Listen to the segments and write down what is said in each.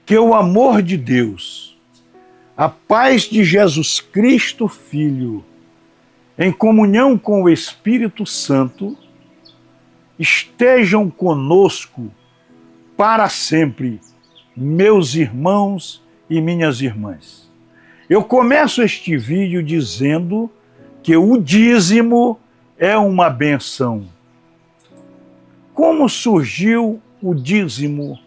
Que o amor de Deus, a paz de Jesus Cristo, Filho, em comunhão com o Espírito Santo, estejam conosco para sempre, meus irmãos e minhas irmãs. Eu começo este vídeo dizendo que o dízimo é uma benção. Como surgiu o dízimo?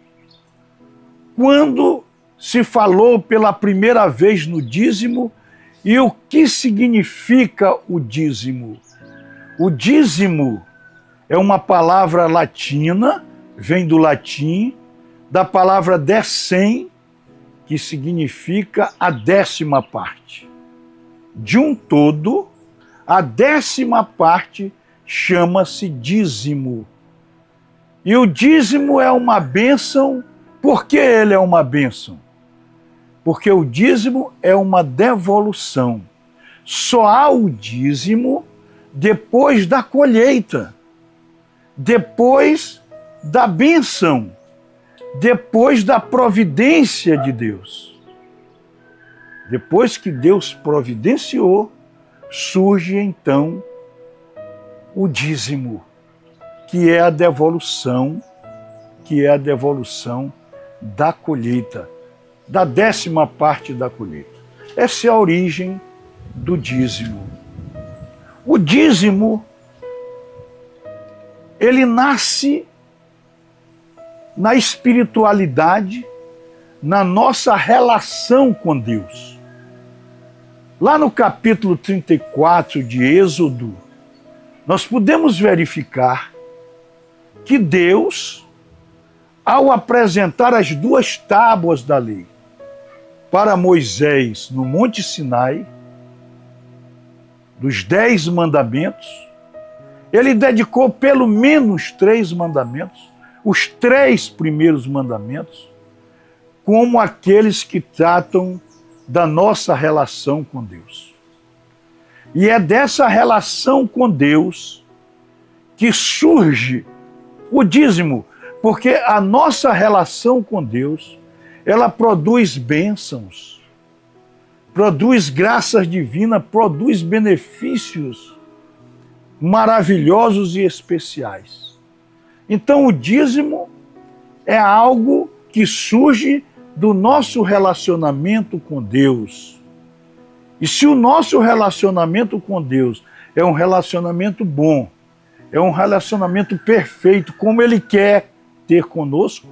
Quando se falou pela primeira vez no dízimo e o que significa o dízimo? O dízimo é uma palavra latina, vem do latim, da palavra decem, que significa a 10ª parte. De um todo, a 10ª parte chama-se dízimo. E o dízimo é uma bênção. Por que ele é uma bênção? Porque o dízimo é uma devolução. Só há o dízimo depois da colheita, depois da bênção, depois da providência de Deus. Depois que Deus providenciou, surge então o dízimo, que é a devolução, da colheita, da 10ª parte da colheita. Essa é a origem do dízimo. O dízimo, ele nasce na espiritualidade, na nossa relação com Deus. Lá no capítulo 34 de Êxodo, nós podemos verificar que Deus, ao apresentar as 2 tábuas da lei para Moisés no Monte Sinai, dos 10 mandamentos, ele dedicou pelo menos 3 mandamentos, os 3 primeiros mandamentos, como aqueles que tratam da nossa relação com Deus. E é dessa relação com Deus que surge o dízimo, porque a nossa relação com Deus, ela produz bênçãos, produz graças divinas, produz benefícios maravilhosos e especiais. Então o dízimo é algo que surge do nosso relacionamento com Deus. E se o nosso relacionamento com Deus é um relacionamento bom, é um relacionamento perfeito, como Ele quer ter conosco,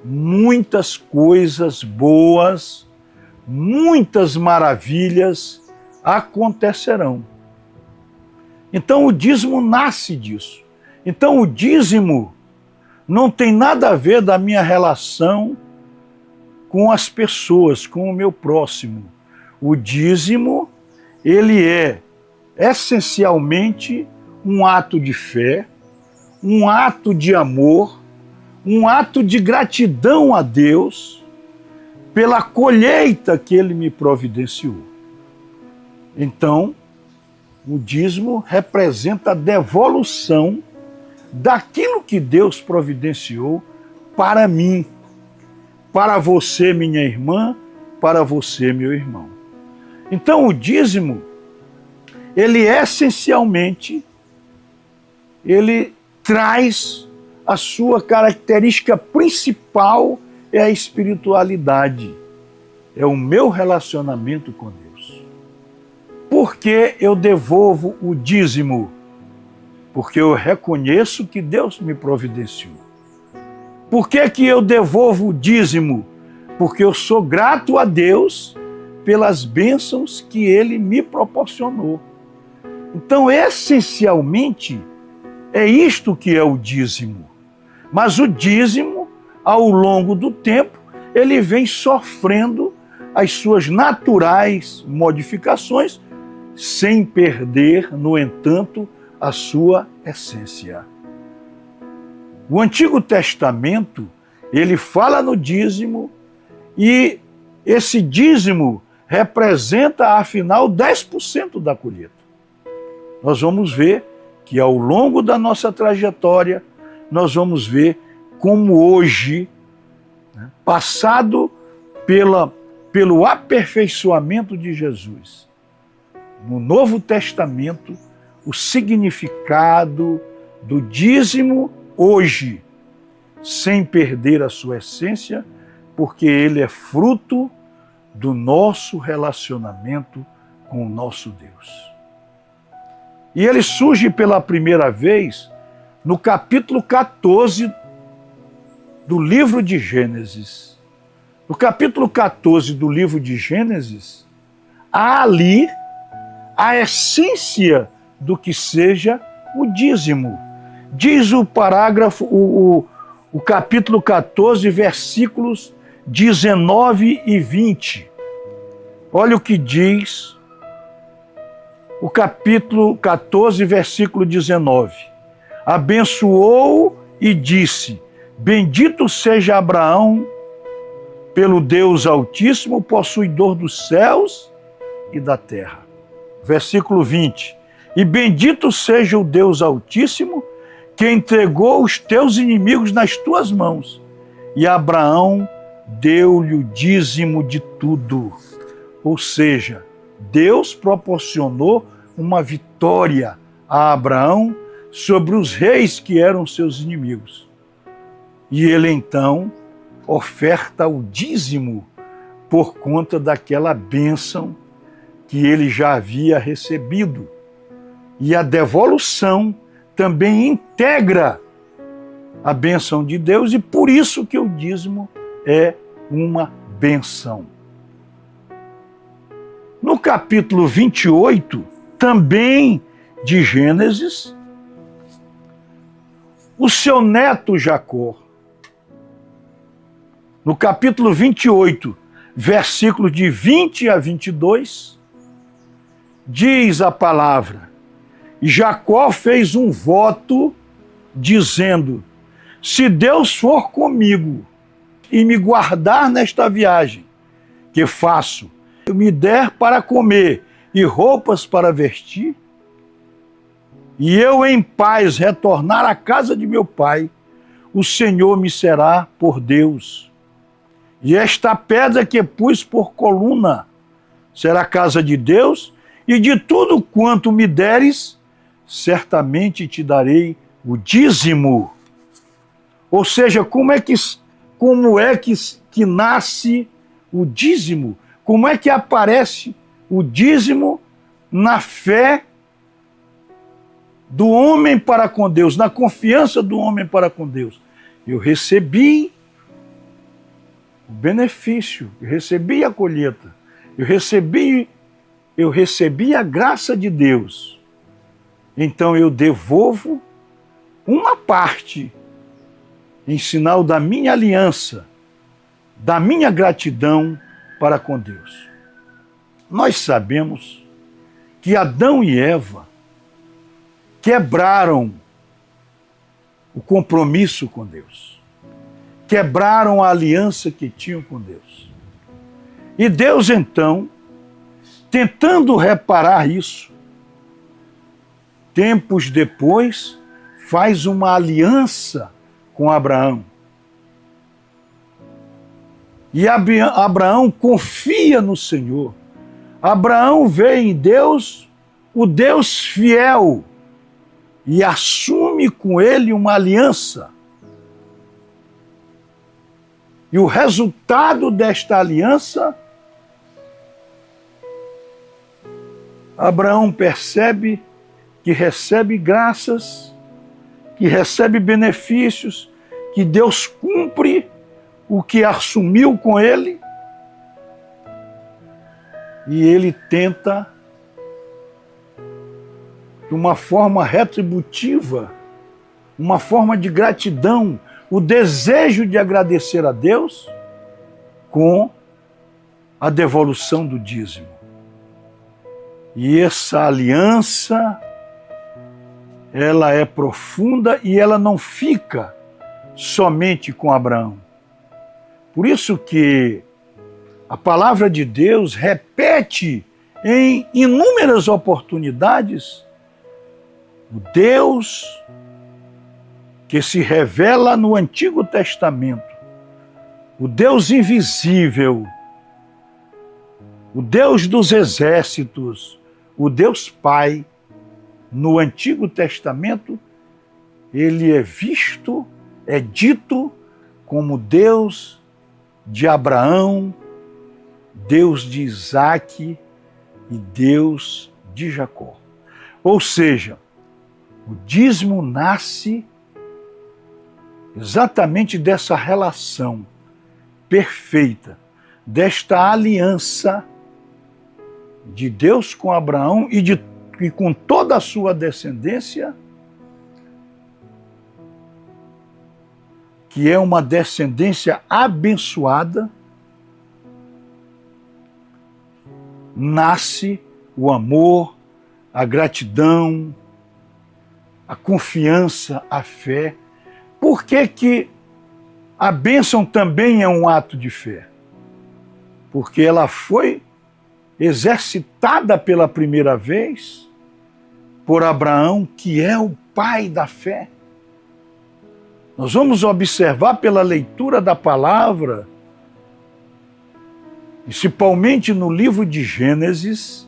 muitas coisas boas, muitas maravilhas acontecerão. Então o dízimo nasce disso. Então o dízimo não tem nada a ver da minha relação com as pessoas, com o meu próximo. O dízimo, ele é essencialmente um ato de fé, um ato de amor, um ato de gratidão a Deus pela colheita que Ele me providenciou. Então, o dízimo representa a devolução daquilo que Deus providenciou para mim, para você, minha irmã, para você, meu irmão. Então, o dízimo, ele essencialmente, ele traz a sua característica principal, é a espiritualidade, é o meu relacionamento com Deus. Por que eu devolvo o dízimo? Porque eu reconheço que Deus me providenciou. Por que eu devolvo o dízimo? Porque eu sou grato a Deus pelas bênçãos que Ele me proporcionou. Então, essencialmente, é isto que é o dízimo. Mas o dízimo, ao longo do tempo, ele vem sofrendo as suas naturais modificações, sem perder, no entanto, a sua essência. O Antigo Testamento, ele fala no dízimo, e esse dízimo representa, afinal, 10% da colheita. Nós vamos ver que ao longo da nossa trajetória, nós vamos ver como hoje né, passado pelo aperfeiçoamento de Jesus. No Novo Testamento, o significado do dízimo hoje, sem perder a sua essência, porque ele é fruto do nosso relacionamento com o nosso Deus. E ele surge pela primeira vez no capítulo 14 do livro de Gênesis. No capítulo 14 do livro de Gênesis, há ali a essência do que seja o dízimo. Diz o parágrafo, o capítulo 14, versículos 19 e 20. Olha o que diz o capítulo 14, versículo 19. Abençoou e disse: bendito seja Abraão pelo Deus Altíssimo, possuidor dos céus e da terra. Versículo 20. E bendito seja o Deus Altíssimo, que entregou os teus inimigos nas tuas mãos. E Abraão deu-lhe o dízimo de tudo. Ou seja, Deus proporcionou uma vitória a Abraão sobre os reis que eram seus inimigos. E ele então oferta o dízimo por conta daquela bênção que ele já havia recebido. E a devolução também integra a bênção de Deus, e por isso que o dízimo é uma bênção. No capítulo 28, também de Gênesis, o seu neto Jacó, no capítulo 28, versículos de 20 a 22, diz a palavra: Jacó fez um voto dizendo: se Deus for comigo e me guardar nesta viagem que faço, me der para comer e roupas para vestir, e eu em paz retornar à casa de meu pai, o Senhor me será por Deus. E esta pedra que pus por coluna será a casa de Deus, e de tudo quanto me deres, certamente te darei o dízimo. Ou seja, como é que nasce o dízimo? Como é que aparece o dízimo na fé do homem para com Deus, na confiança do homem para com Deus? Eu recebi o benefício, eu recebi a colheita, eu recebi a graça de Deus. Então eu devolvo uma parte em sinal da minha aliança, da minha gratidão para com Deus. Nós sabemos que Adão e Eva quebraram o compromisso com Deus. Quebraram a aliança que tinham com Deus. E Deus, então, tentando reparar isso, tempos depois, faz uma aliança com Abraão. E Abraão confia no Senhor. Abraão vê em Deus o Deus fiel e assume com ele uma aliança. E o resultado desta aliança, Abraão percebe que recebe graças, que recebe benefícios, que Deus cumpre o que assumiu com ele, e ele tenta, de uma forma retributiva, uma forma de gratidão, o desejo de agradecer a Deus com a devolução do dízimo. E essa aliança, ela é profunda e ela não fica somente com Abraão. Por isso que a palavra de Deus repete em inúmeras oportunidades o Deus que se revela no Antigo Testamento o Deus invisível, o Deus dos exércitos, o Deus Pai, no Antigo Testamento, ele é visto, é dito como Deus de Abraão, Deus de Isaque e Deus de Jacó. Ou seja, o dízimo nasce exatamente dessa relação perfeita, desta aliança de Deus com Abraão e com toda a sua descendência, que é uma descendência abençoada, nasce o amor, a gratidão, a confiança, a fé. Por que a bênção também é um ato de fé? Porque ela foi exercitada pela primeira vez por Abraão, que é o pai da fé. Nós vamos observar pela leitura da palavra, principalmente no livro de Gênesis,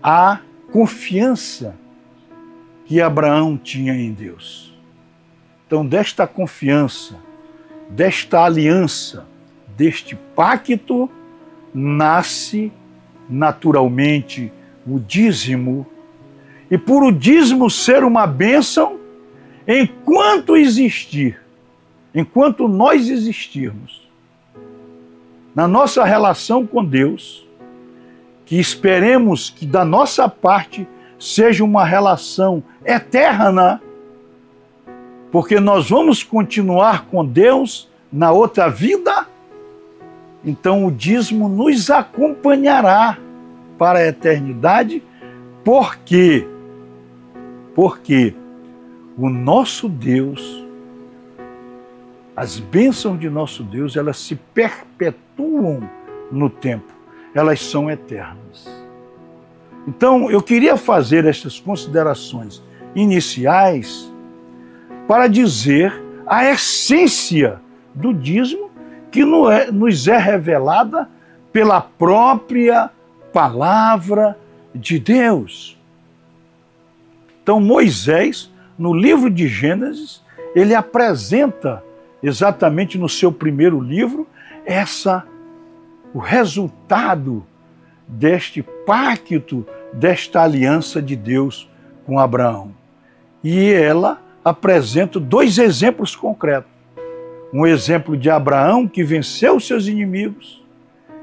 a confiança que Abraão tinha em Deus. Então, desta confiança, desta aliança, deste pacto, nasce naturalmente o dízimo. E por o dízimo ser uma bênção, enquanto existir, enquanto nós existirmos, na nossa relação com Deus, que esperemos que da nossa parte seja uma relação eterna, porque nós vamos continuar com Deus na outra vida, então o dízimo nos acompanhará para a eternidade. Por quê? Porque o nosso Deus, as bênçãos de nosso Deus, elas se perpetuam no tempo, elas são eternas. Então, eu queria fazer estas considerações iniciais para dizer a essência do dízimo que nos é revelada pela própria palavra de Deus. Então, Moisés, no livro de Gênesis, ele apresenta exatamente no seu primeiro livro o resultado deste pacto, desta aliança de Deus com Abraão. E ela apresenta dois exemplos concretos. Um exemplo de Abraão, que venceu seus inimigos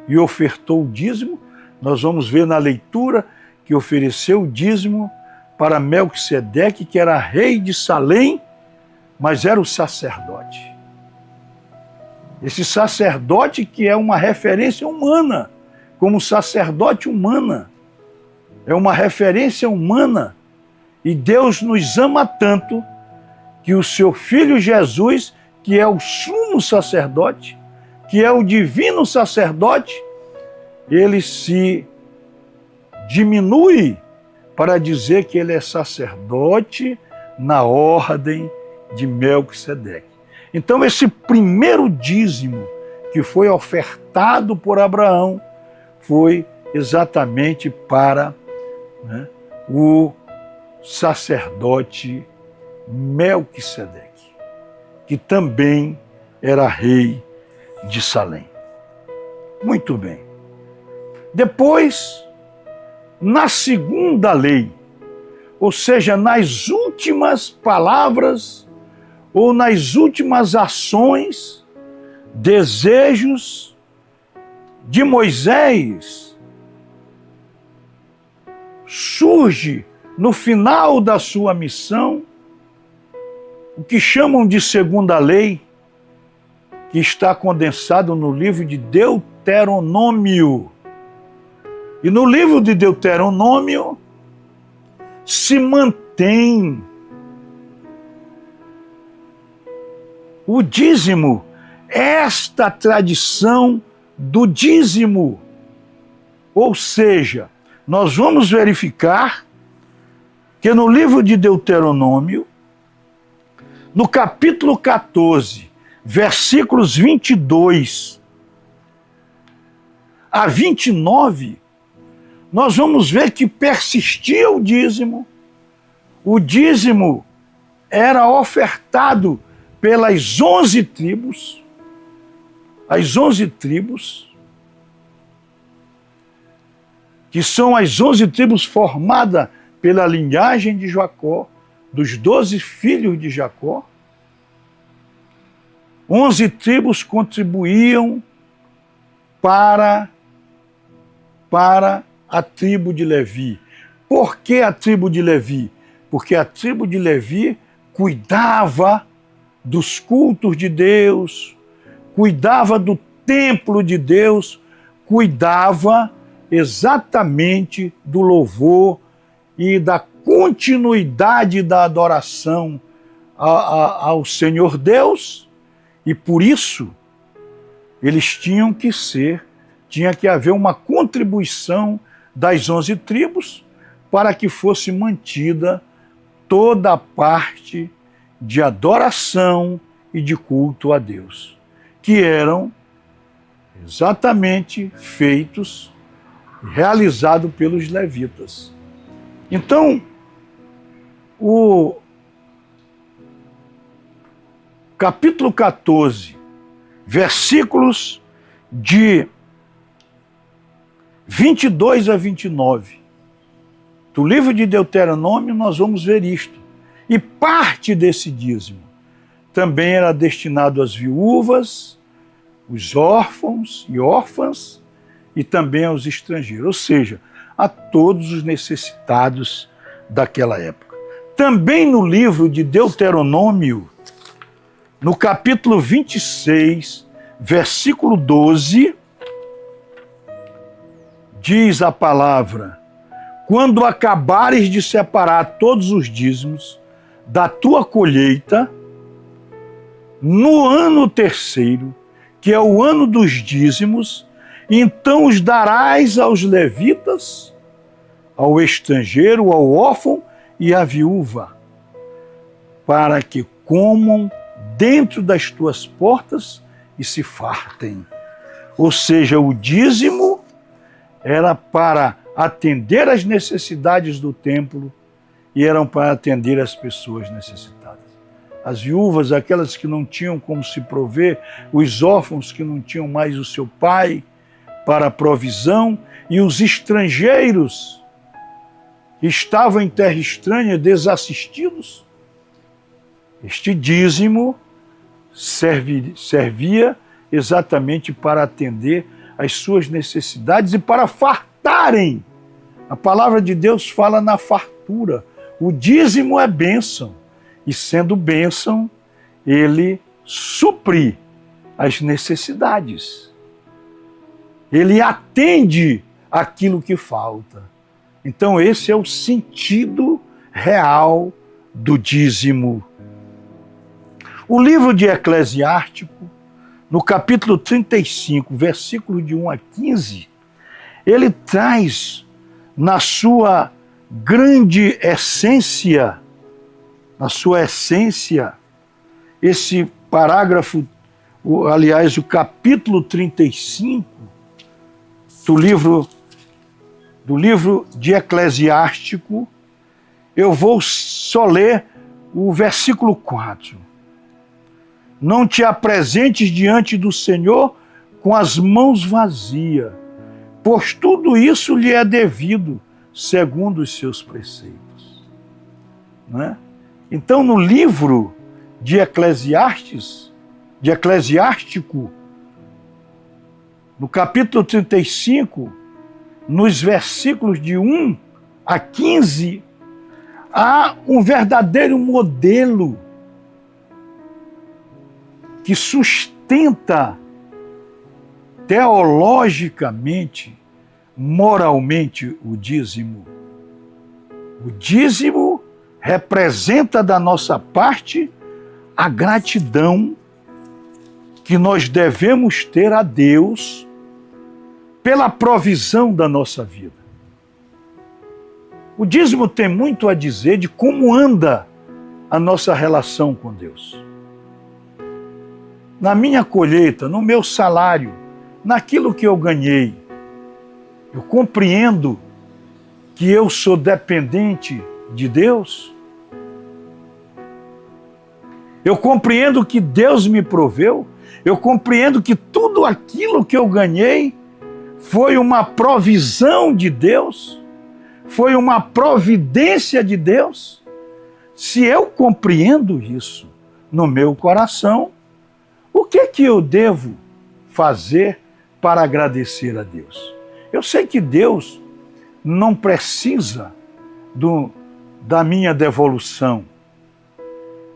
e ofertou o dízimo. Nós vamos ver na leitura que ofereceu o dízimo para Melquisedeque, que era rei de Salém, mas era o sacerdote. Esse sacerdote que é uma referência humana, como sacerdote humana, é uma referência humana. E Deus nos ama tanto que o seu Filho Jesus, que é o sumo sacerdote, que é o divino sacerdote, ele se diminui para dizer que ele é sacerdote na ordem de Melquisedeque. Então, esse primeiro dízimo que foi ofertado por Abraão foi exatamente para o sacerdote Melquisedeque, que também era rei de Salém. Muito bem. Depois, na segunda lei, ou seja, nas últimas palavras ou nas últimas ações, desejos de Moisés, surge no final da sua missão o que chamam de segunda lei, que está condensado no livro de Deuteronômio. E no livro de Deuteronômio se mantém o dízimo, esta tradição do dízimo. Ou seja, nós vamos verificar que no livro de Deuteronômio, no capítulo 14, versículos 22 a 29, nós vamos ver que persistia o dízimo. O dízimo era ofertado pelas 11 tribos, as 11 tribos, que são as 11 tribos formadas pela linhagem de Jacó, dos 12 filhos de Jacó. 11 tribos contribuíam para a tribo de Levi. Por que a tribo de Levi? Porque a tribo de Levi cuidava dos cultos de Deus, cuidava do templo de Deus, cuidava exatamente do louvor e da continuidade da adoração ao Senhor Deus, e por isso eles tinha que haver uma contribuição das 11 tribos para que fosse mantida toda a parte de adoração e de culto a Deus, que eram exatamente feitos, realizados pelos levitas. Então, o capítulo 14, versículos de 22 a 29, do livro de Deuteronômio, nós vamos ver isto. E parte desse dízimo também era destinado às viúvas, os órfãos e órfãs, e também aos estrangeiros, ou seja, a todos os necessitados daquela época. Também no livro de Deuteronômio, no capítulo 26, versículo 12, diz a palavra: quando acabares de separar todos os dízimos da tua colheita, no ano terceiro, que é o ano dos dízimos, então os darás aos levitas, ao estrangeiro, ao órfão e à viúva, para que comam dentro das tuas portas e se fartem. Ou seja, o dízimo era para atender às necessidades do templo e eram para atender as pessoas necessitadas. As viúvas, aquelas que não tinham como se prover, os órfãos que não tinham mais o seu pai para a provisão, e os estrangeiros que estavam em terra estranha, desassistidos. Este dízimo servia exatamente para atender às suas necessidades e para fartarem. A palavra de Deus fala na fartura. O dízimo é bênção, e sendo bênção, ele supre as necessidades. Ele atende aquilo que falta. Então esse é o sentido real do dízimo. O livro de Eclesiástico, no capítulo 35, versículo de 1 a 15, ele traz na sua grande essência, esse parágrafo, aliás, o capítulo 35 do livro de Eclesiástico, eu vou só ler o versículo 4. Não te apresentes diante do Senhor com as mãos vazias, pois tudo isso lhe é devido, segundo os seus preceitos. Não é? Então, no livro de Eclesiástico, no capítulo 35, nos versículos de 1 a 15, há um verdadeiro modelo que sustenta teologicamente, moralmente, o dízimo. O dízimo representa da nossa parte a gratidão que nós devemos ter a Deus pela provisão da nossa vida. O dízimo tem muito a dizer de como anda a nossa relação com Deus. na minha colheita, no meu salário, naquilo que eu ganhei, eu compreendo que eu sou dependente de Deus? Eu compreendo que Deus me proveu? Eu compreendo que tudo aquilo que eu ganhei foi uma provisão de Deus? Foi uma providência de Deus? Se eu compreendo isso no meu coração, o que eu devo fazer para agradecer a Deus? Eu sei que Deus não precisa da minha devolução.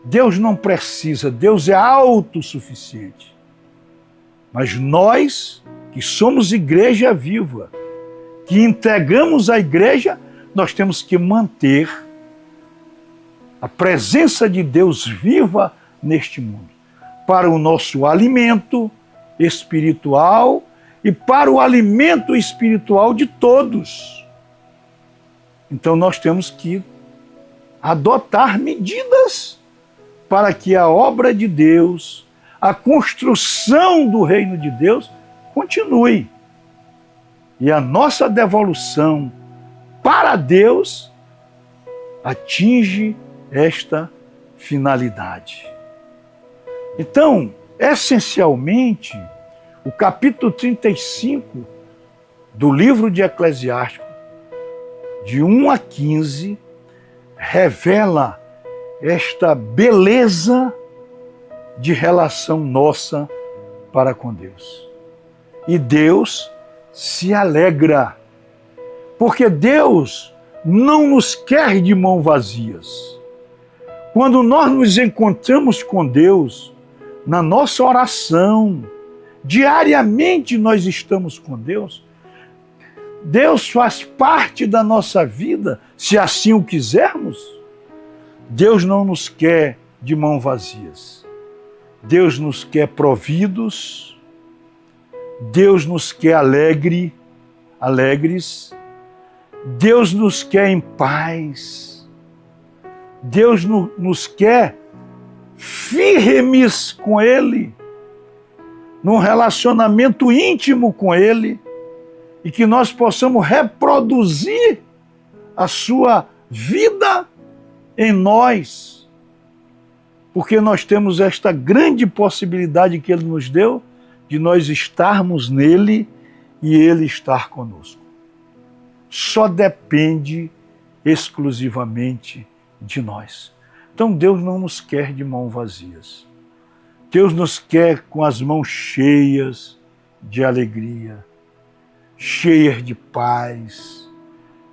Deus não precisa, Deus é autossuficiente. Mas nós, que somos igreja viva, que entregamos a igreja, nós temos que manter a presença de Deus viva neste mundo, para o nosso alimento espiritual e para o alimento espiritual de todos. Então nós temos que adotar medidas para que a obra de Deus, a construção do reino de Deus continue. E a nossa devolução para Deus atinge esta finalidade. Então, essencialmente, o capítulo 35 do livro de Eclesiástico, de 1 a 15, revela esta beleza de relação nossa para com Deus. E Deus se alegra, porque Deus não nos quer de mãos vazias. Quando nós nos encontramos com Deus, na nossa oração, diariamente nós estamos com Deus, Deus faz parte da nossa vida, se assim o quisermos. Deus não nos quer de mãos vazias. Deus nos quer providos. Deus nos quer alegres. Deus nos quer em paz. Deus nos quer firmes com Ele, num relacionamento íntimo com Ele, e que nós possamos reproduzir a sua vida em nós, porque nós temos esta grande possibilidade que Ele nos deu de nós estarmos nele e Ele estar conosco. Só depende exclusivamente de nós. Então Deus não nos quer de mãos vazias. Deus nos quer com as mãos cheias de alegria, cheias de paz,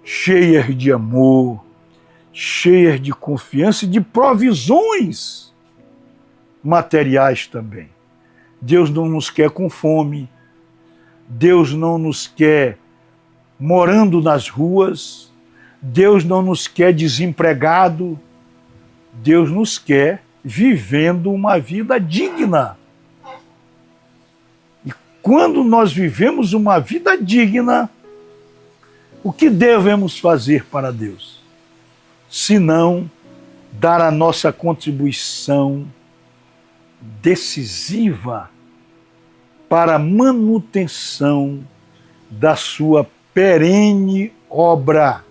cheias de amor, cheias de confiança e de provisões materiais também. Deus não nos quer com fome, Deus não nos quer morando nas ruas, Deus não nos quer desempregado, Deus nos quer vivendo uma vida digna. E quando nós vivemos uma vida digna, o que devemos fazer para Deus? Senão dar a nossa contribuição decisiva para a manutenção da sua perene obra.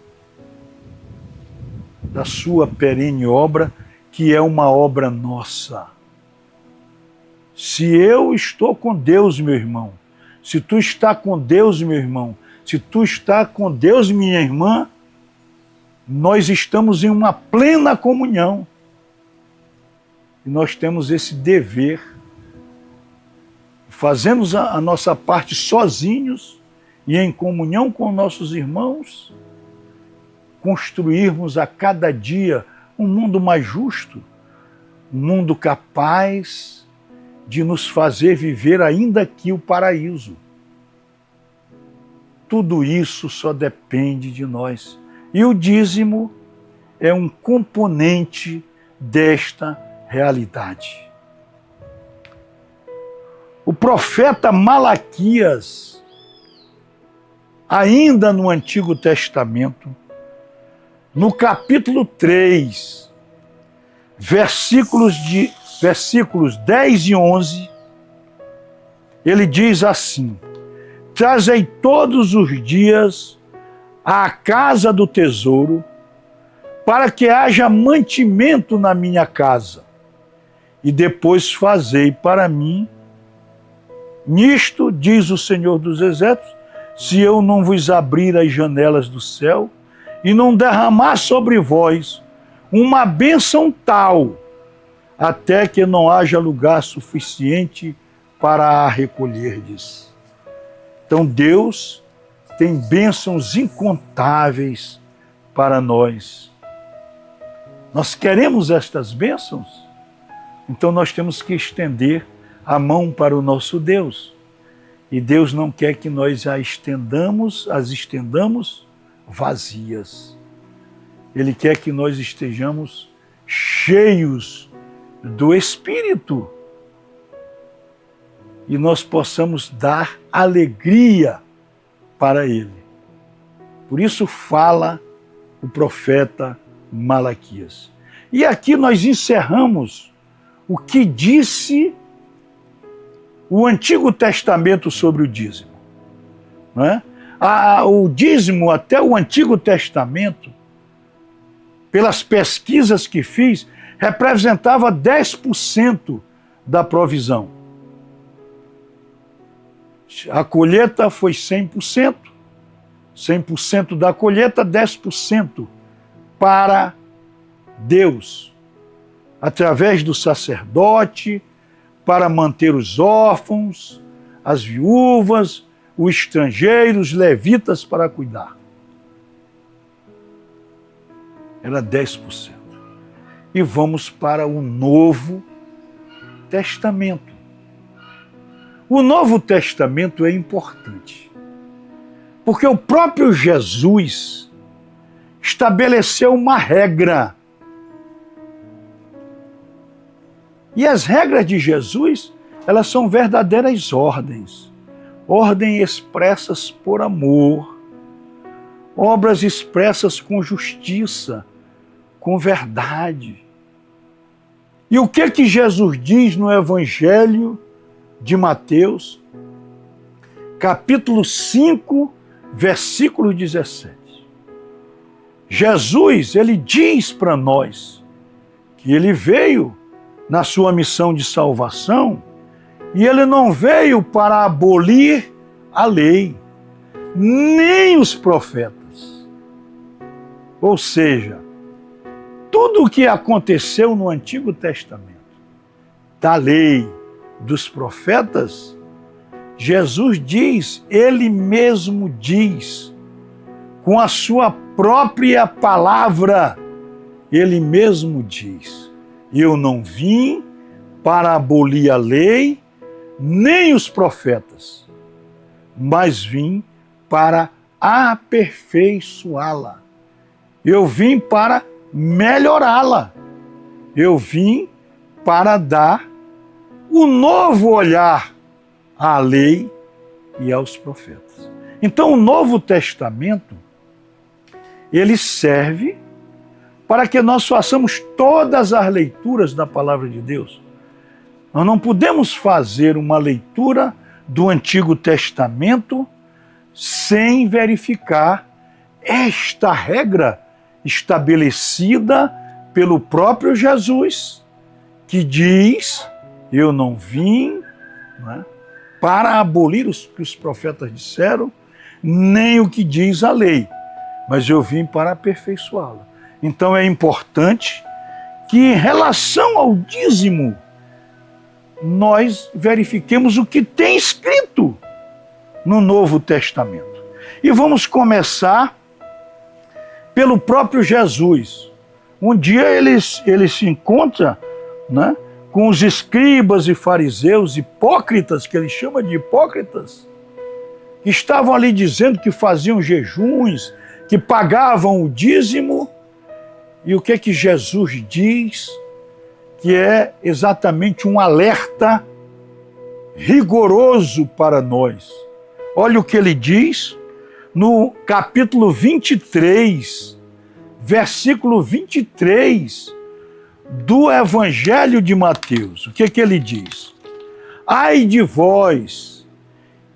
Da sua perene obra, que é uma obra nossa. Se eu estou com Deus, meu irmão, se tu está com Deus, meu irmão, se tu está com Deus, minha irmã, nós estamos em uma plena comunhão. E nós temos esse dever. Fazemos a nossa parte sozinhos e em comunhão com nossos irmãos, construirmos a cada dia um mundo mais justo, um mundo capaz de nos fazer viver ainda aqui o paraíso. Tudo isso só depende de nós. E o dízimo é um componente desta realidade. O profeta Malaquias, ainda no Antigo Testamento, no capítulo 3, versículos 10 e 11, ele diz assim: trazei todos os dias à casa do tesouro, para que haja mantimento na minha casa, e depois fazei para mim. Nisto, diz o Senhor dos Exércitos, se eu não vos abrir as janelas do céu e não derramar sobre vós uma bênção tal, até que não haja lugar suficiente para a recolherdes. Então Deus tem bênçãos incontáveis para nós. Nós queremos estas bênçãos? Então nós temos que estender a mão para o nosso Deus. E Deus não quer que nós as estendamos vazias. Ele quer que nós estejamos cheios do Espírito e nós possamos dar alegria para Ele. Por isso fala o profeta Malaquias. E aqui nós encerramos o que disse o Antigo Testamento sobre o dízimo. Não é? O dízimo, até o Antigo Testamento, pelas pesquisas que fiz, representava 10% da provisão. A colheita foi 100%, 100% da colheita, 10% para Deus, através do sacerdote, para manter os órfãos, as viúvas, os estrangeiros, os levitas para cuidar. Era 10%. E vamos para o Novo Testamento. O Novo Testamento é importante, porque o próprio Jesus estabeleceu uma regra. E as regras de Jesus, elas são verdadeiras ordens. Ordens expressas por amor, obras expressas com justiça, com verdade. E o que Jesus diz no Evangelho de Mateus, capítulo 5, versículo 17. Jesus, ele diz para nós que ele veio na sua missão de salvação e ele não veio para abolir a lei, nem os profetas. Ou seja, tudo o que aconteceu no Antigo Testamento, da lei, dos profetas, Jesus diz, ele mesmo diz, com a sua própria palavra, ele mesmo diz: eu não vim para abolir a lei, nem os profetas, mas vim para aperfeiçoá-la. Eu vim para melhorá-la. Eu vim para dar um novo olhar à lei e aos profetas. Então, o Novo Testamento, ele serve para que nós façamos todas as leituras da Palavra de Deus. Nós não podemos fazer uma leitura do Antigo Testamento sem verificar esta regra estabelecida pelo próprio Jesus, que diz: eu não vim, para abolir o que os profetas disseram, nem o que diz a lei, mas eu vim para aperfeiçoá-la. Então é importante que, em relação ao dízimo, nós verifiquemos o que tem escrito no Novo Testamento. E vamos começar pelo próprio Jesus. Um dia ele se encontra, com os escribas e fariseus hipócritas, que ele chama de hipócritas, que estavam ali dizendo que faziam jejuns, que pagavam o dízimo. E o que Jesus diz? Que é exatamente um alerta rigoroso para nós. Olha o que ele diz no capítulo 23, versículo 23 do Evangelho de Mateus. O que ele diz? Ai de vós,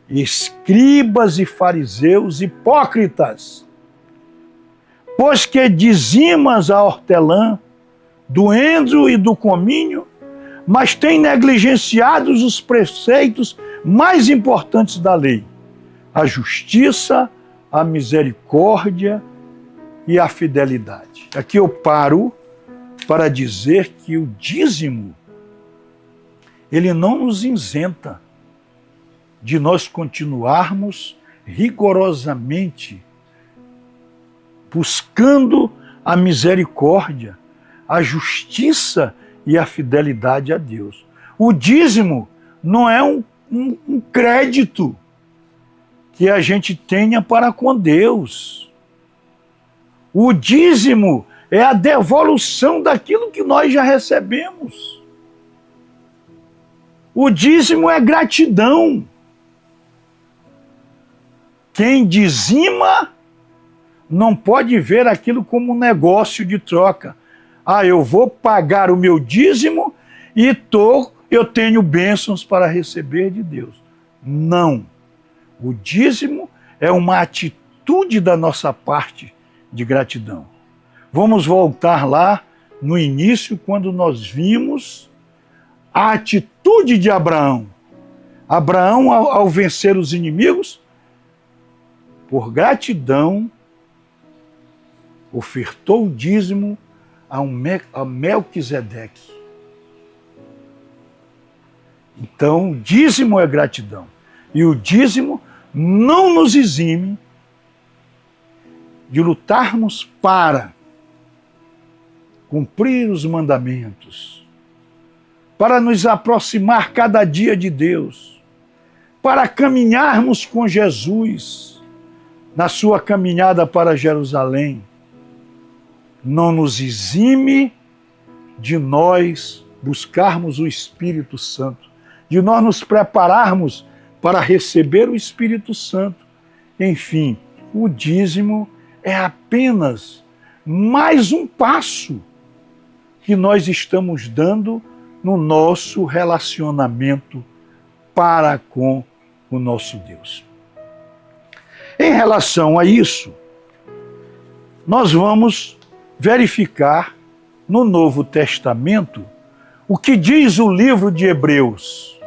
escribas e fariseus hipócritas, pois que dizimas a hortelã, do enzo e do cominho, mas tem negligenciados os preceitos mais importantes da lei, a justiça, a misericórdia e a fidelidade. Aqui eu paro para dizer que o dízimo, ele não nos isenta de nós continuarmos rigorosamente buscando a misericórdia, a justiça e a fidelidade a Deus. O dízimo não é um crédito que a gente tenha para com Deus. O dízimo é a devolução daquilo que nós já recebemos. O dízimo é gratidão. Quem dizima não pode ver aquilo como um negócio de troca. Eu vou pagar o meu dízimo e eu tenho bênçãos para receber de Deus. Não. O dízimo é uma atitude da nossa parte de gratidão. Vamos voltar lá no início, quando nós vimos a atitude de Abraão. Abraão, ao vencer os inimigos, por gratidão, ofertou o dízimo a Melquisedeque. Então, o dízimo é gratidão. E o dízimo não nos exime de lutarmos para cumprir os mandamentos, para nos aproximar cada dia de Deus, para caminharmos com Jesus na sua caminhada para Jerusalém. Não nos exime de nós buscarmos o Espírito Santo, de nós nos prepararmos para receber o Espírito Santo. Enfim, o dízimo é apenas mais um passo que nós estamos dando no nosso relacionamento para com o nosso Deus. Em relação a isso, nós vamos verificar no Novo Testamento o que diz o livro de Hebreus.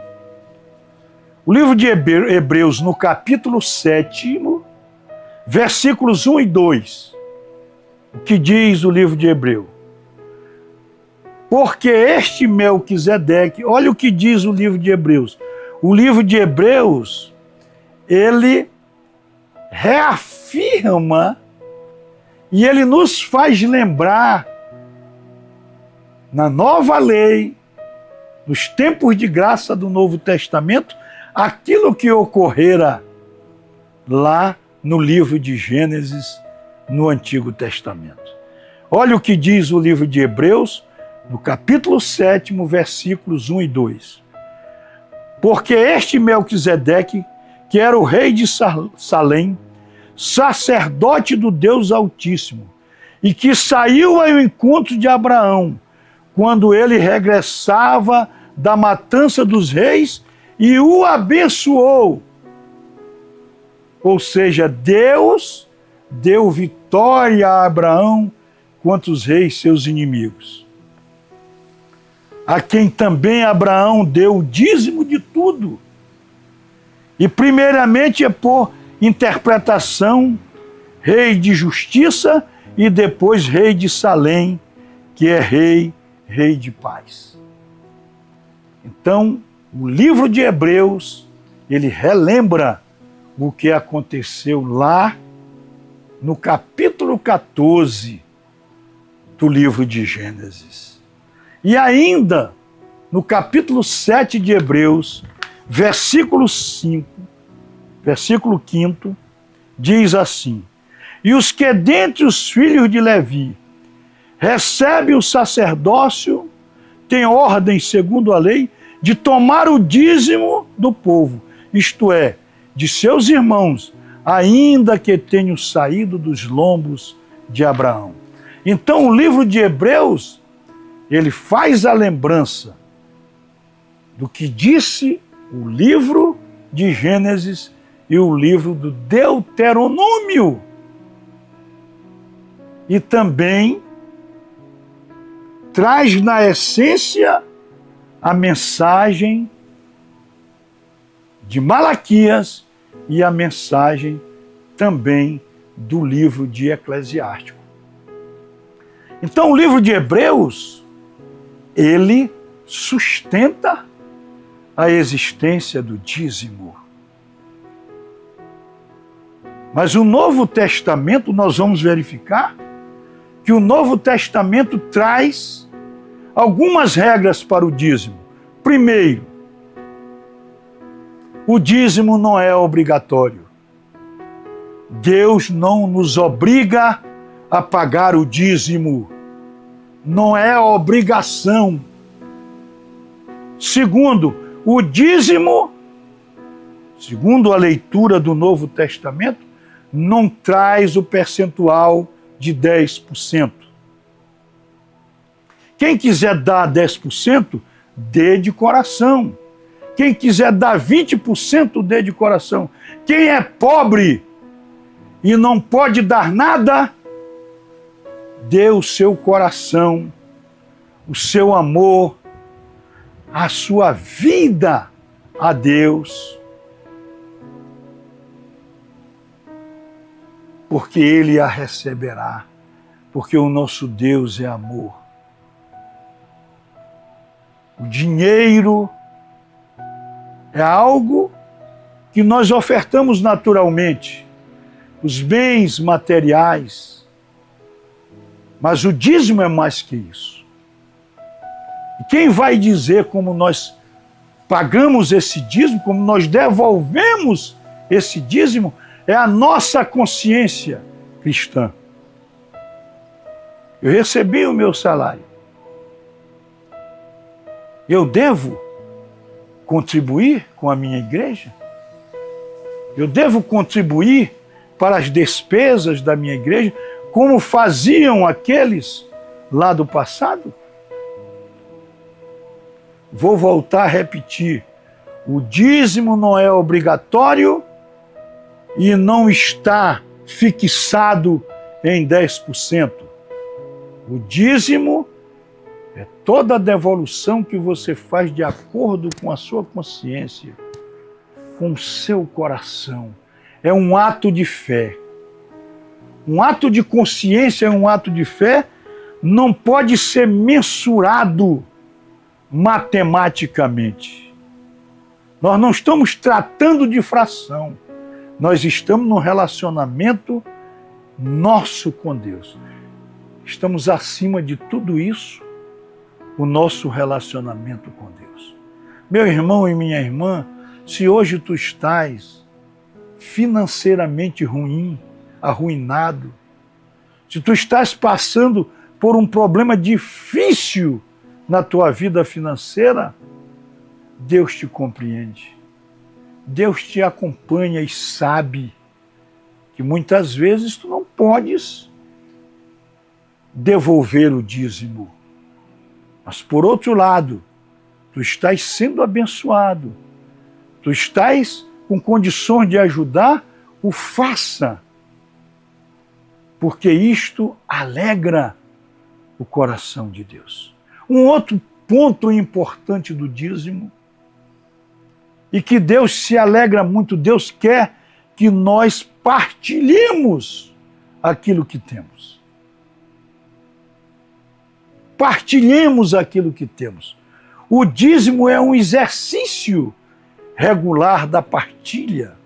O livro de Hebreus, no capítulo 7, versículos 1 e 2. O que diz o livro de Hebreus? Porque este Melquisedeque, olha o que diz o livro de Hebreus. O livro de Hebreus, ele reafirma e ele nos faz lembrar, na nova lei, nos tempos de graça do Novo Testamento, aquilo que ocorrera lá no livro de Gênesis, no Antigo Testamento. Olha o que diz o livro de Hebreus, no capítulo 7, versículos 1 e 2. Porque este Melquisedeque, que era o rei de Salém, sacerdote do Deus Altíssimo, e que saiu ao encontro de Abraão, quando ele regressava da matança dos reis, e o abençoou. Ou seja, Deus deu vitória a Abraão contra os reis, seus inimigos. A quem também Abraão deu o dízimo de tudo. E primeiramente é por interpretação, rei de justiça, e depois rei de Salém, que é rei de paz. Então, o livro de Hebreus, ele relembra o que aconteceu lá no capítulo 14 do livro de Gênesis. E ainda, no capítulo 7 de Hebreus, versículo 5, versículo 5, diz assim: E os que dentre os filhos de Levi recebem o sacerdócio, têm ordem, segundo a lei, de tomar o dízimo do povo, isto é, de seus irmãos, ainda que tenham saído dos lombos de Abraão. Então o livro de Hebreus, ele faz a lembrança do que disse o livro de Gênesis e o livro do Deuteronômio. E também traz na essência a mensagem de Malaquias e a mensagem também do livro de Eclesiástico. Então o livro de Hebreus, ele sustenta a existência do dízimo. Mas o Novo Testamento, nós vamos verificar que o Novo Testamento traz algumas regras para o dízimo. Primeiro, o dízimo não é obrigatório. Deus não nos obriga a pagar o dízimo. Não é obrigação. Segundo, o dízimo, segundo a leitura do Novo Testamento, não traz o percentual de 10%. Quem quiser dar 10%, dê de coração. Quem quiser dar 20%, dê de coração. Quem é pobre e não pode dar nada, dê o seu coração, o seu amor, a sua vida a Deus, porque Ele a receberá, porque o nosso Deus é amor. O dinheiro é algo que nós ofertamos naturalmente, os bens materiais, mas o dízimo é mais que isso. E quem vai dizer como nós pagamos esse dízimo, como nós devolvemos esse dízimo, é a nossa consciência cristã. Eu recebi o meu salário. Eu devo contribuir com a minha igreja? Eu devo contribuir para as despesas da minha igreja, como faziam aqueles lá do passado? Vou voltar a repetir. O dízimo não é obrigatório e não está fixado em 10%. O dízimo é toda a devolução que você faz de acordo com a sua consciência, com o seu coração. É um ato de fé. Um ato de consciência é um ato de fé, não pode ser mensurado matematicamente. Nós não estamos tratando de fração. Nós estamos num relacionamento nosso com Deus. Estamos acima de tudo isso, o nosso relacionamento com Deus. Meu irmão e minha irmã, se hoje tu estás financeiramente ruim, arruinado, se tu estás passando por um problema difícil na tua vida financeira, Deus te compreende. Deus te acompanha e sabe que muitas vezes tu não podes devolver o dízimo. Mas por outro lado, tu estás sendo abençoado. Tu estás com condições de ajudar, o faça. Porque isto alegra o coração de Deus. Um outro ponto importante do dízimo, e que Deus se alegra muito, Deus quer que nós partilhemos aquilo que temos. Partilhemos aquilo que temos. O dízimo é um exercício regular da partilha.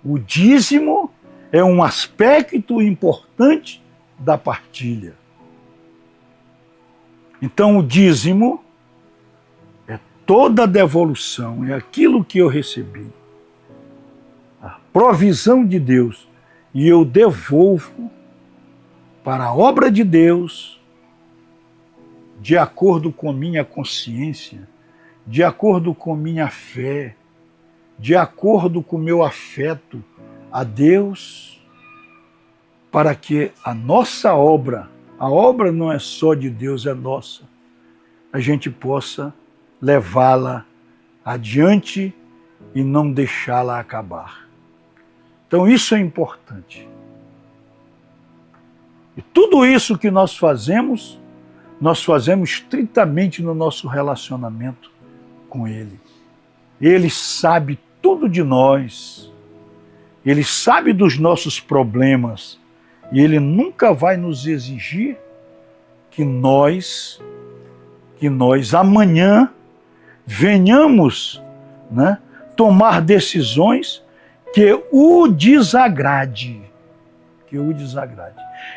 O dízimo é um aspecto importante da partilha. Então o dízimo é toda a devolução, é aquilo que eu recebi, a provisão de Deus, e eu devolvo para a obra de Deus, de acordo com minha consciência, de acordo com minha fé, de acordo com meu afeto a Deus, para que a nossa obra, a obra não é só de Deus, é nossa, a gente possa levá-la adiante e não deixá-la acabar. Então isso é importante. E tudo isso que nós fazemos estritamente no nosso relacionamento com Ele. Ele sabe tudo de nós. Ele sabe dos nossos problemas. E Ele nunca vai nos exigir que nós amanhã venhamos, né, tomar decisões que o desagrade.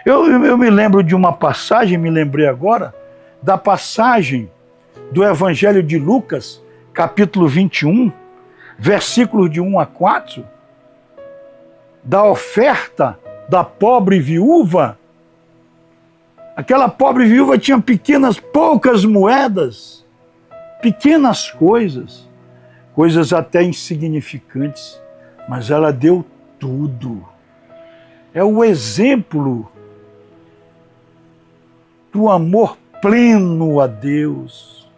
Eu me lembro de uma passagem, me lembrei agora, da passagem do Evangelho de Lucas, capítulo 21, versículos de 1 a 4, da oferta da pobre viúva. Aquela pobre viúva tinha poucas moedas, pequenas coisas até insignificantes, mas ela deu tudo. É o exemplo do amor pleno a Deus.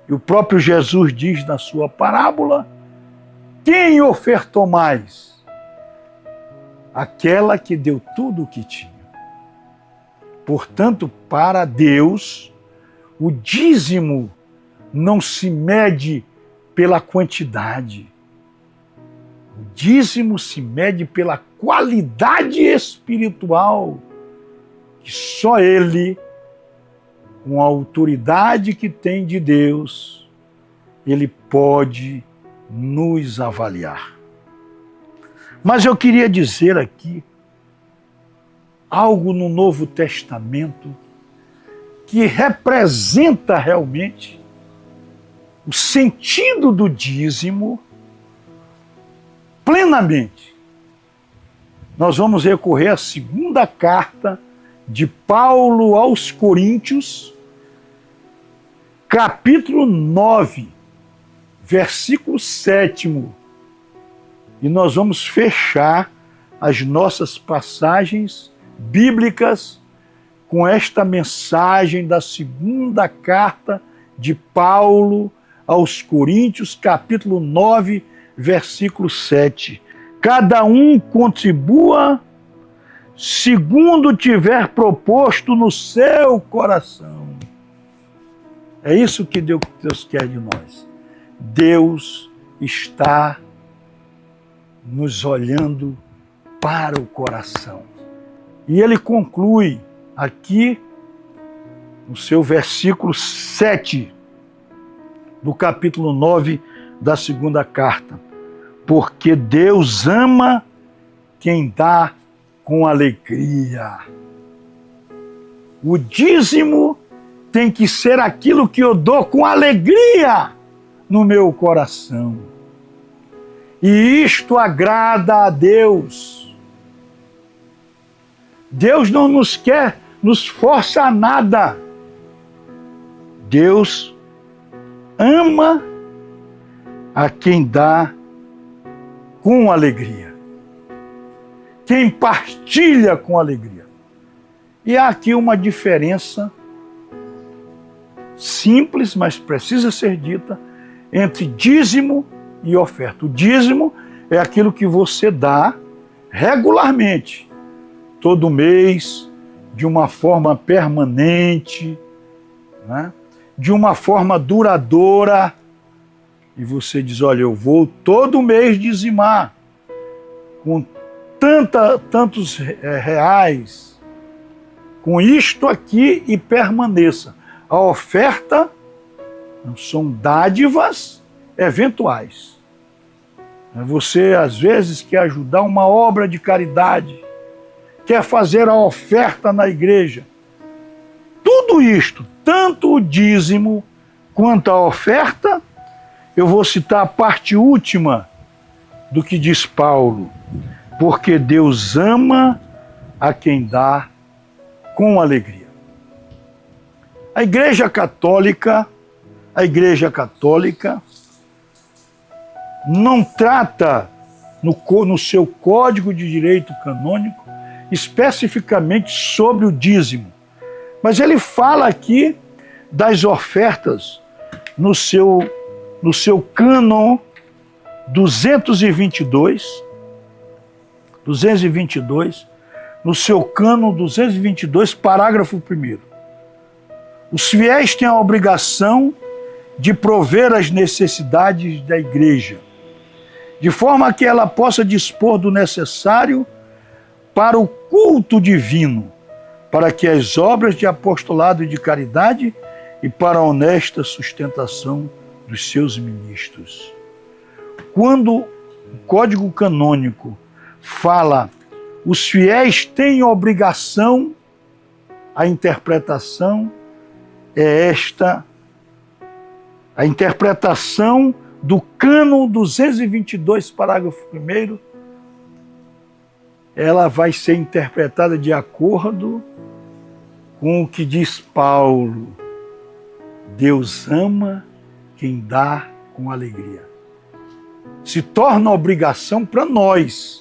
E o próprio Jesus diz na sua parábola: quem ofertou mais? Aquela que deu tudo o que tinha. Portanto, para Deus, o dízimo não se mede pela quantidade. O dízimo se mede pela qualidade espiritual que só Ele, com a autoridade que tem de Deus, Ele pode nos avaliar. Mas eu queria dizer aqui algo no Novo Testamento que representa realmente o sentido do dízimo plenamente. Nós vamos recorrer à segunda carta de Paulo aos Coríntios, capítulo 9, versículo 7. E nós vamos fechar as nossas passagens bíblicas com esta mensagem da segunda carta de Paulo aos Coríntios, capítulo 9, versículo 7. Cada um contribua segundo tiver proposto no seu coração. É isso que Deus quer de nós. Deus está nos olhando para o coração. E ele conclui aqui no seu versículo 7 do capítulo 9 da segunda carta. Porque Deus ama quem dá com alegria. O dízimo tem que ser aquilo que eu dou com alegria no meu coração. E isto agrada a Deus. Deus não nos força a nada. Deus ama a quem dá com alegria. Quem partilha com alegria. E há aqui uma diferença simples, mas precisa ser dita, entre dízimo e oferta. O dízimo é aquilo que você dá regularmente, todo mês, de uma forma permanente, né? De uma forma duradoura. E você diz, olha, eu vou todo mês dizimar com tantos reais, com isto aqui e permaneça. A oferta são dádivas eventuais. Você, às vezes, quer ajudar uma obra de caridade, quer fazer a oferta na igreja. Tudo isto, tanto o dízimo quanto a oferta, eu vou citar a parte última do que diz Paulo. Porque Deus ama a quem dá com alegria. A Igreja Católica não trata no seu Código de Direito Canônico especificamente sobre o dízimo. Mas ele fala aqui das ofertas no seu cânon 222, no seu cânon 222, parágrafo 1º. Os fiéis têm a obrigação de prover as necessidades da igreja, de forma que ela possa dispor do necessário para o culto divino, para que as obras de apostolado e de caridade e para a honesta sustentação dos seus ministros. Quando o Código Canônico fala, os fiéis têm obrigação, a interpretação é esta, a interpretação do cânon 222, parágrafo 1º, ela vai ser interpretada de acordo com o que diz Paulo. Deus ama quem dá com alegria. Se torna obrigação para nós.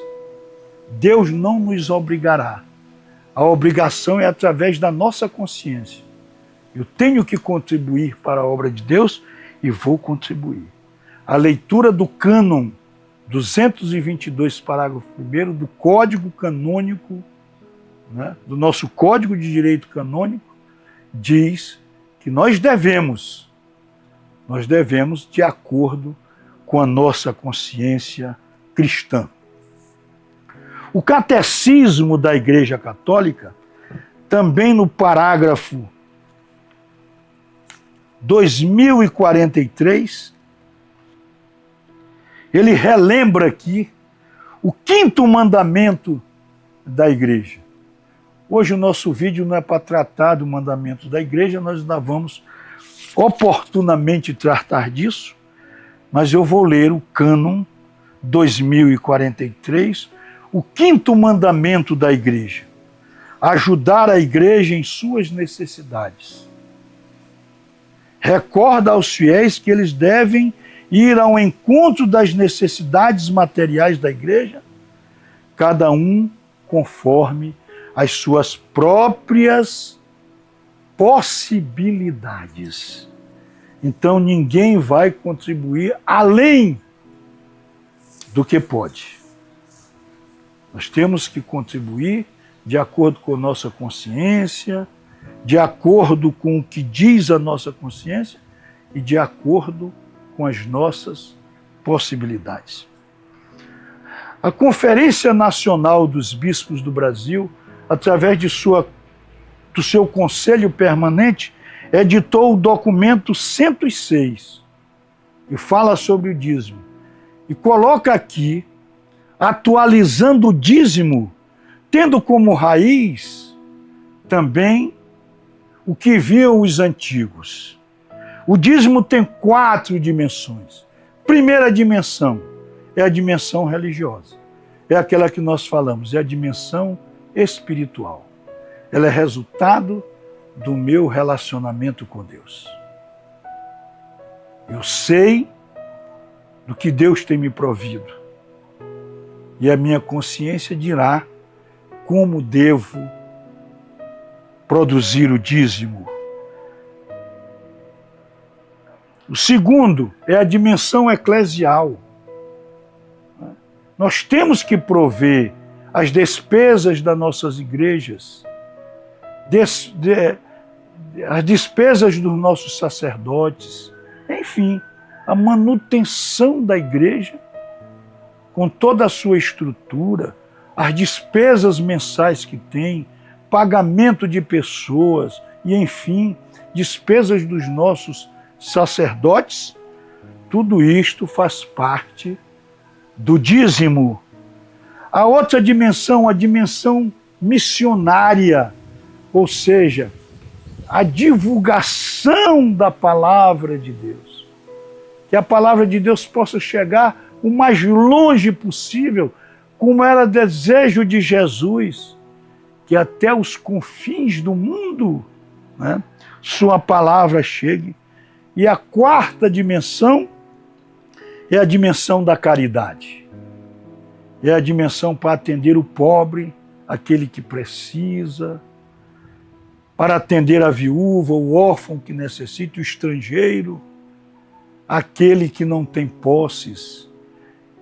Deus não nos obrigará. A obrigação é através da nossa consciência. Eu tenho que contribuir para a obra de Deus e vou contribuir. A leitura do cânon 222, parágrafo 1º, do Código Canônico, né, do nosso Código de Direito Canônico, diz que nós devemos de acordo com a nossa consciência cristã. O Catecismo da Igreja Católica, também no parágrafo 2043, ele relembra aqui o 5º mandamento da igreja. Hoje o nosso vídeo não é para tratar do mandamento da igreja, nós ainda vamos oportunamente tratar disso, mas eu vou ler o cânon 2043, o 5º mandamento da igreja: ajudar a igreja em suas necessidades. Recorda aos fiéis que eles devem ir ao encontro das necessidades materiais da igreja, cada um conforme as suas próprias possibilidades. Então ninguém vai contribuir além do que pode. Nós temos que contribuir de acordo com a nossa consciência, de acordo com o que diz a nossa consciência e de acordo com as nossas possibilidades. A Conferência Nacional dos Bispos do Brasil, através do seu Conselho Permanente, editou o documento 106 e fala sobre o dízimo. E coloca aqui, atualizando o dízimo, tendo como raiz também o que viam os antigos. O dízimo tem 4 dimensões. Primeira dimensão é a dimensão religiosa. É aquela que nós falamos, é a dimensão espiritual. Ela é resultado do meu relacionamento com Deus. Eu sei do que Deus tem me provido. E a minha consciência dirá como devo produzir o dízimo. O segundo é a dimensão eclesial. Nós temos que prover as despesas das nossas igrejas, as despesas dos nossos sacerdotes, enfim, a manutenção da igreja com toda a sua estrutura, as despesas mensais que tem, pagamento de pessoas e, enfim, despesas dos nossos sacerdotes, tudo isto faz parte do dízimo. A outra dimensão, a dimensão missionária, ou seja, a divulgação da palavra de Deus. Que a palavra de Deus possa chegar o mais longe possível, como era desejo de Jesus, que até os confins do mundo, né, sua palavra chegue. E a quarta dimensão é a dimensão da caridade. É a dimensão para atender o pobre, aquele que precisa, para atender a viúva, o órfão que necessita, o estrangeiro, aquele que não tem posses.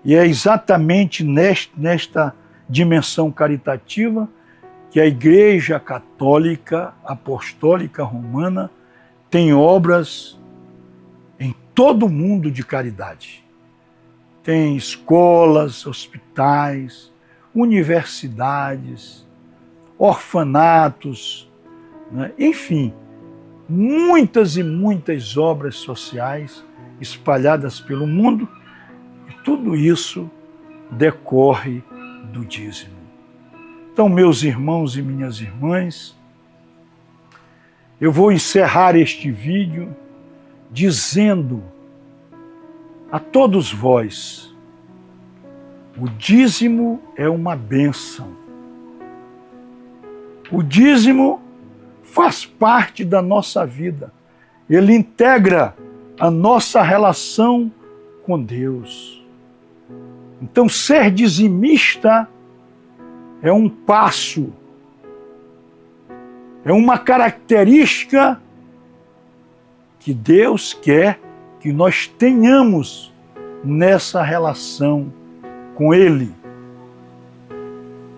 E é exatamente nesta dimensão caritativa que a Igreja Católica Apostólica Romana tem obras em todo o mundo de caridade. Tem escolas, hospitais, universidades, orfanatos, né? Enfim, muitas e muitas obras sociais espalhadas pelo mundo, e tudo isso decorre do dízimo. Então, meus irmãos e minhas irmãs, eu vou encerrar este vídeo dizendo a todos vós: o dízimo é uma bênção. O dízimo faz parte da nossa vida. Ele integra a nossa relação com Deus. Então, ser dizimista é um passo, é uma característica que Deus quer que nós tenhamos nessa relação com Ele,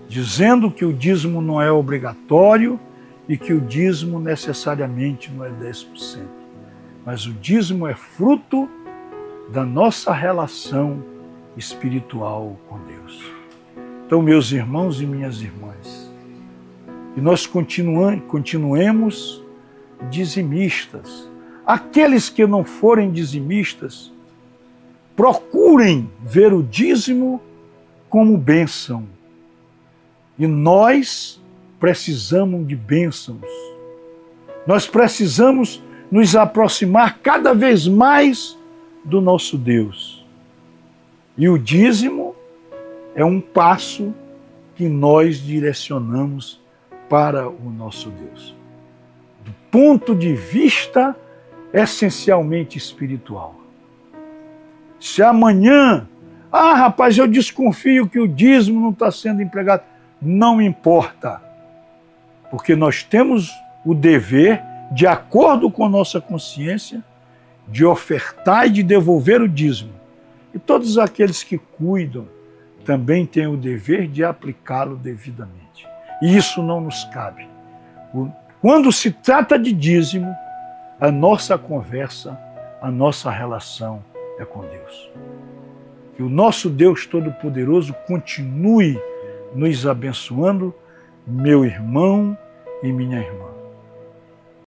dizendo que o dízimo não é obrigatório e que o dízimo necessariamente não é 10%, mas o dízimo é fruto da nossa relação espiritual com Deus. Então, meus irmãos e minhas irmãs, que nós continuemos dizimistas. Aqueles que não forem dizimistas, procurem ver o dízimo como bênção. E nós precisamos de bênçãos. Nós precisamos nos aproximar cada vez mais do nosso Deus. E o dízimo é um passo que nós direcionamos para o nosso Deus. Do ponto de vista essencialmente espiritual. Se amanhã, rapaz, eu desconfio que o dízimo não está sendo empregado, não importa, porque nós temos o dever, de acordo com nossa consciência, de ofertar e de devolver o dízimo. E todos aqueles que cuidam também têm o dever de aplicá-lo devidamente. E isso não nos cabe. Quando se trata de dízimo, a nossa conversa, a nossa relação é com Deus. Que o nosso Deus Todo-Poderoso continue nos abençoando, meu irmão e minha irmã.